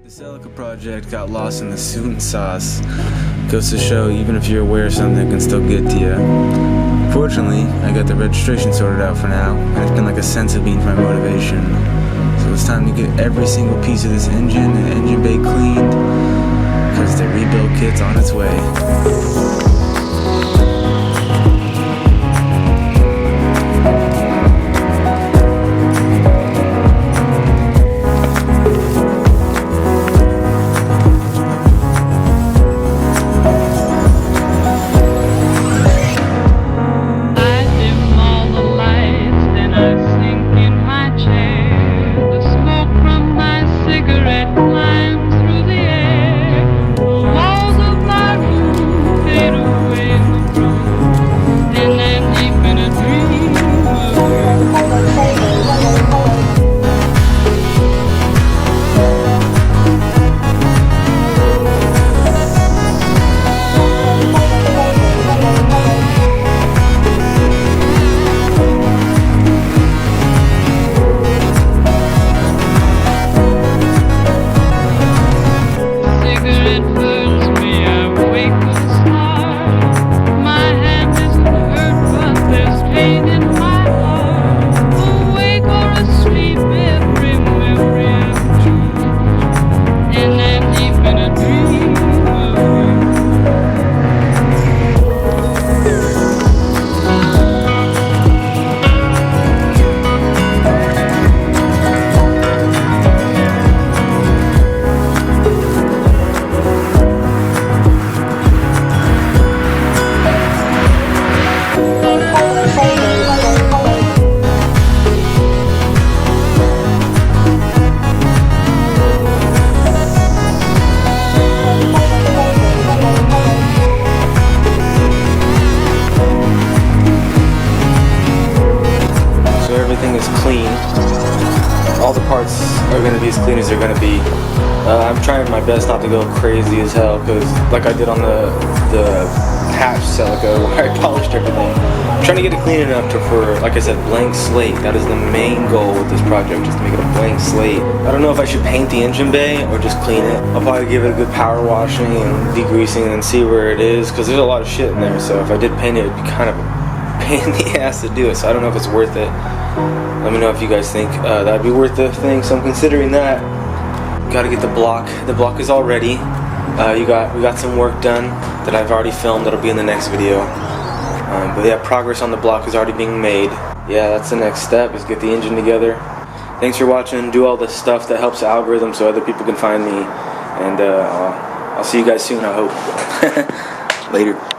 The Celica project got lost in the sweet sauce. Goes to show, even if you're aware of something, it can still get to you. Fortunately, I got the registration sorted out for now, and it's been like a sense of being for my motivation. So it's time to get every single piece of this engine and engine bay cleaned, because the rebuild kit's on its way. Everything is clean. All the parts are going to be as clean as they're going to be. I'm trying my best not to go crazy as hell, because like I did on the hatch Celica where I polished everything, I'm trying to get it clean enough for, like I said, blank slate. That is the main goal with this project, just to make it a blank slate. I don't know if I should paint the engine bay or just clean it. I'll probably give it a good power washing and degreasing and see where it is, because there's a lot of shit in there. So if I did paint it, it'd be kind of a pain in the ass to do it. So I don't know if it's worth it. Let me know if you guys think that'd be worth the thing. So I'm considering that. Got to get the block. The block is all ready. We got some work done that I've already filmed. That'll be in the next video. But yeah, progress on the block is already being made. Yeah, that's the next step, is get the engine together. Thanks for watching. Do all the stuff that helps the algorithm so other people can find me. And I'll see you guys soon, I hope. Later.